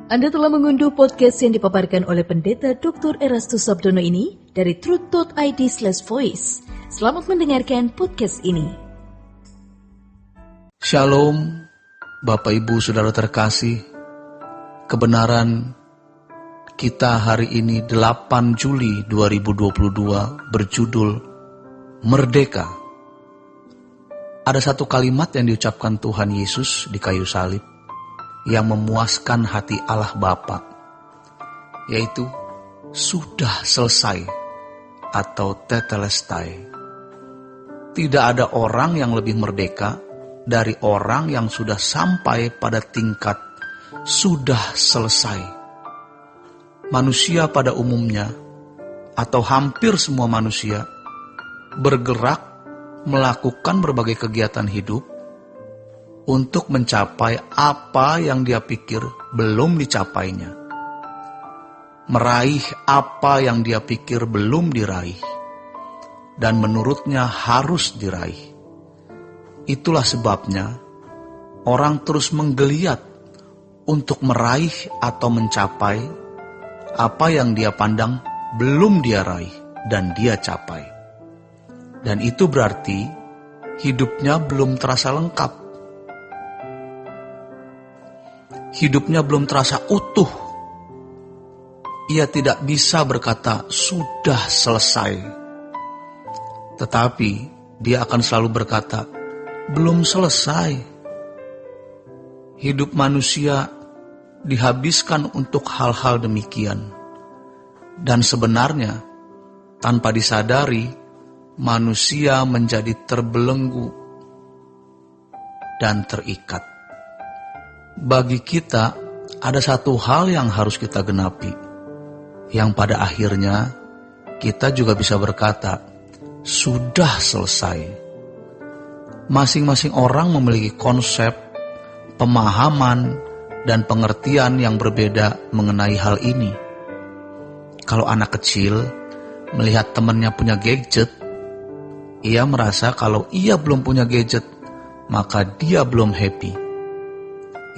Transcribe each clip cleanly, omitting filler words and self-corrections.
Anda telah mengunduh podcast yang dipaparkan oleh Pendeta Dr. Erastus Sabdono ini dari truth.id/voice. Selamat mendengarkan podcast ini. Shalom, Bapak Ibu Saudara terkasih. Kebenaran kita hari ini 8 Juli 2022 berjudul Merdeka. Ada satu kalimat yang diucapkan Tuhan Yesus di kayu salib yang memuaskan hati Allah Bapa, yaitu sudah selesai atau tetelestai. Tidak ada orang yang lebih merdeka dari orang yang sudah sampai pada tingkat sudah selesai. Manusia pada umumnya atau hampir semua manusia bergerak melakukan berbagai kegiatan hidup untuk mencapai apa yang dia pikir belum dicapainya, meraih apa yang dia pikir belum diraih, dan menurutnya harus diraih. Itulah sebabnya orang terus menggeliat untuk meraih atau mencapai apa yang dia pandang belum dia raih dan dia capai. Dan itu berarti hidupnya belum terasa lengkap. Hidupnya belum terasa utuh. Ia tidak bisa berkata sudah selesai. Tetapi dia akan selalu berkata belum selesai. Hidup manusia dihabiskan untuk hal-hal demikian. Dan sebenarnya tanpa disadari manusia menjadi terbelenggu dan terikat. Bagi kita, ada satu hal yang harus kita genapi, yang pada akhirnya kita juga bisa berkata, sudah selesai. Masing-masing orang memiliki konsep, pemahaman, dan pengertian yang berbeda mengenai hal ini. Kalau anak kecil melihat temannya punya gadget, ia merasa kalau ia belum punya gadget, maka dia belum happy.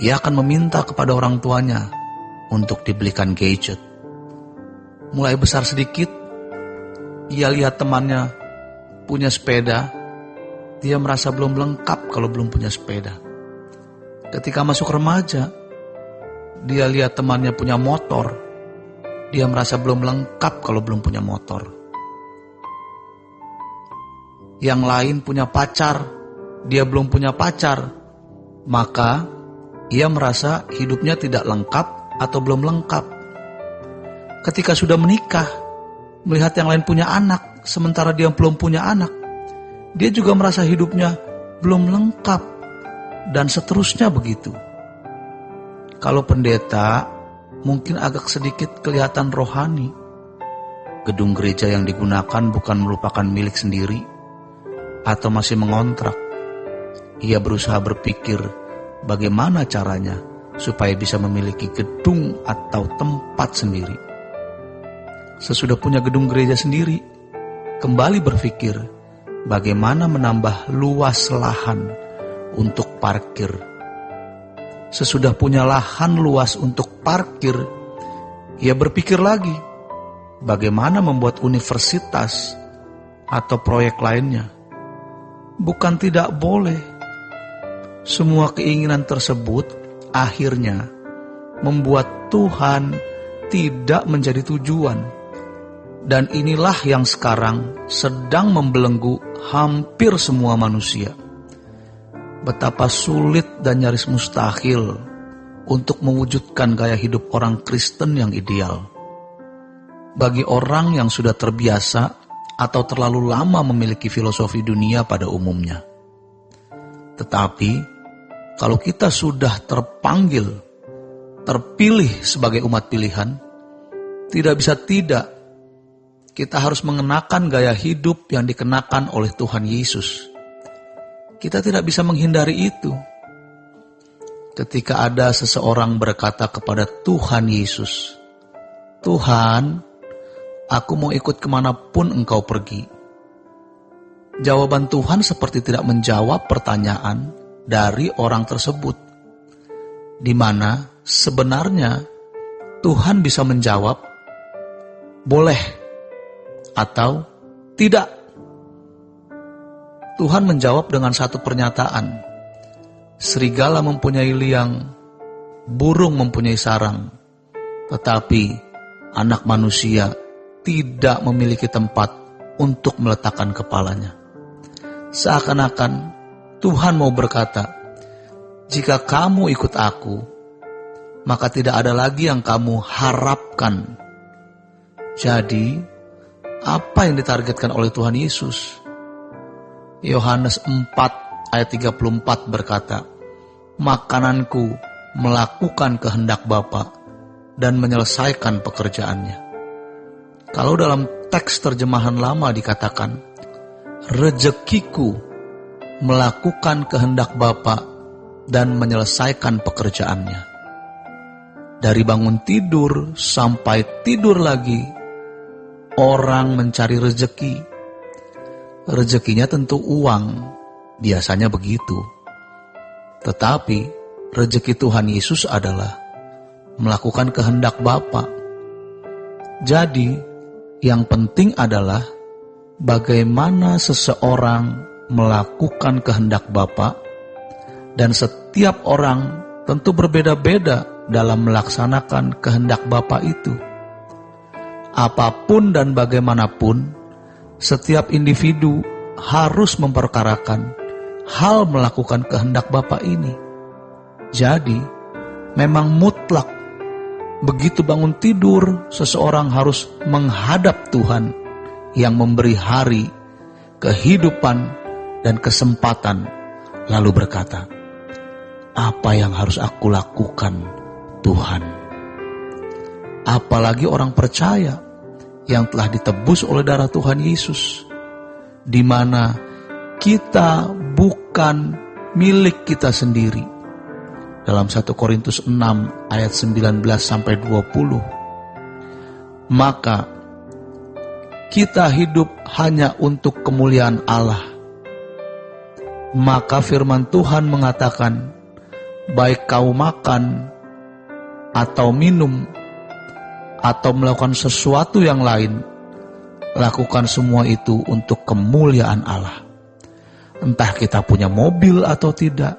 Ia akan meminta kepada orang tuanya untuk dibelikan gadget. Mulai besar sedikit, ia lihat temannya punya sepeda, dia merasa belum lengkap kalau belum punya sepeda. Ketika masuk remaja, dia lihat temannya punya motor, dia merasa belum lengkap kalau belum punya motor. Yang lain punya pacar, dia belum punya pacar, maka ia merasa hidupnya tidak lengkap atau belum lengkap. Ketika sudah menikah, melihat yang lain punya anak, sementara dia belum punya anak, dia juga merasa hidupnya belum lengkap, dan seterusnya begitu. Kalau pendeta, mungkin agak sedikit kelihatan rohani. Gedung gereja yang digunakan bukan merupakan milik sendiri, atau masih mengontrak. Ia berusaha berpikir bagaimana caranya supaya bisa memiliki gedung atau tempat sendiri. Sesudah punya gedung gereja sendiri, kembali berpikir bagaimana menambah luas lahan untuk parkir. Sesudah punya lahan luas untuk parkir, ia berpikir lagi bagaimana membuat universitas atau proyek lainnya. Bukan tidak boleh. Semua keinginan tersebut akhirnya membuat Tuhan tidak menjadi tujuan. Dan inilah yang sekarang sedang membelenggu hampir semua manusia. Betapa sulit dan nyaris mustahil untuk mewujudkan gaya hidup orang Kristen yang ideal. Bagi orang yang sudah terbiasa atau terlalu lama memiliki filosofi dunia pada umumnya. Tetapi, kalau kita sudah terpilih sebagai umat pilihan, tidak bisa tidak, kita harus mengenakan gaya hidup yang dikenakan oleh Tuhan Yesus. Kita tidak bisa menghindari itu. Ketika ada seseorang berkata kepada Tuhan Yesus, Tuhan, aku mau ikut kemanapun engkau pergi. Jawaban Tuhan seperti tidak menjawab pertanyaan dari orang tersebut, di mana sebenarnya Tuhan bisa menjawab, boleh atau tidak. Tuhan menjawab dengan satu pernyataan. Serigala mempunyai liang, burung mempunyai sarang, tetapi anak manusia tidak memiliki tempat untuk meletakkan kepalanya. Seakan-akan Tuhan mau berkata, jika kamu ikut aku, maka tidak ada lagi yang kamu harapkan. Jadi, apa yang ditargetkan oleh Tuhan Yesus? Yohanes 4 ayat 34 berkata, makananku melakukan kehendak Bapa dan menyelesaikan pekerjaannya. Kalau dalam teks terjemahan lama dikatakan, rezekiku melakukan kehendak Bapa dan menyelesaikan pekerjaannya. Dari bangun tidur sampai tidur lagi, orang mencari rezeki. Rezekinya tentu uang, biasanya begitu. Tetapi rezeki Tuhan Yesus adalah melakukan kehendak Bapa. Jadi, yang penting adalah bagaimana seseorang melakukan kehendak Bapa, dan setiap orang tentu berbeda-beda dalam melaksanakan kehendak Bapa itu. Apapun dan bagaimanapun, setiap individu harus memperkarakan hal melakukan kehendak Bapa ini. Jadi, memang mutlak, begitu bangun tidur, seseorang harus menghadap Tuhan yang memberi hari, kehidupan, dan kesempatan, lalu berkata, apa yang harus aku lakukan, Tuhan? Apalagi orang percaya yang telah ditebus oleh darah Tuhan Yesus, di mana kita bukan milik kita sendiri. Dalam 1 Korintus 6 ayat 19 sampai 20. Maka kita hidup hanya untuk kemuliaan Allah. Maka firman Tuhan mengatakan, baik kau makan atau minum atau melakukan sesuatu yang lain, lakukan semua itu untuk kemuliaan Allah. Entah kita punya mobil atau tidak,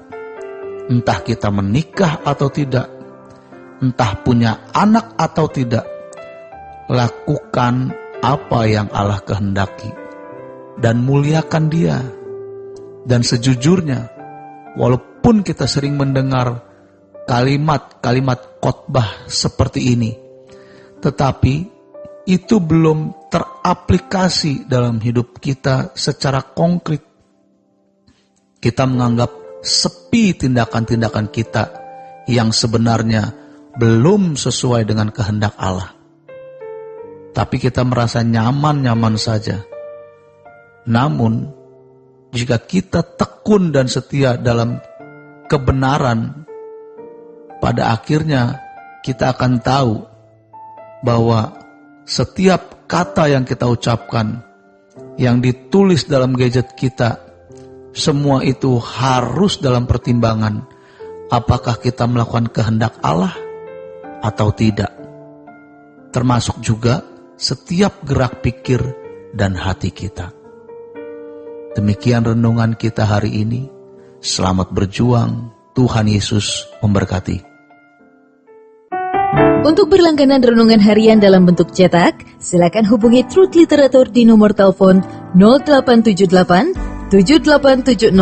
entah kita menikah atau tidak, entah punya anak atau tidak, lakukan apa yang Allah kehendaki dan muliakan Dia. Dan sejujurnya, walaupun kita sering mendengar kalimat-kalimat khotbah seperti ini, tetapi itu belum teraplikasi dalam hidup kita secara konkret. Kita menganggap sepi tindakan-tindakan kita yang sebenarnya belum sesuai dengan kehendak Allah. Tapi kita merasa nyaman-nyaman saja. Namun, jika kita tekun dan setia dalam kebenaran, pada akhirnya kita akan tahu bahwa setiap kata yang kita ucapkan, yang ditulis dalam gadget kita, semua itu harus dalam pertimbangan apakah kita melakukan kehendak Allah atau tidak. Termasuk juga setiap gerak pikir dan hati kita. Demikian renungan kita hari ini. Selamat berjuang. Tuhan Yesus memberkati. Untuk berlangganan renungan harian dalam bentuk cetak, silakan hubungi Truth Literatur di nomor telepon 0878 7870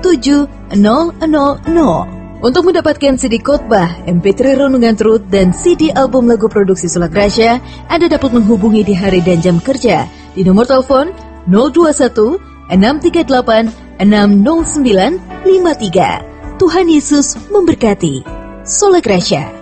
7000. Untuk mendapatkan CD khotbah, MP3 renungan Truth, dan CD album lagu produksi Sola Gracia, Anda dapat menghubungi di hari dan jam kerja di nomor telepon 021 638 60953. Tuhan Yesus memberkati. Sola Gracia.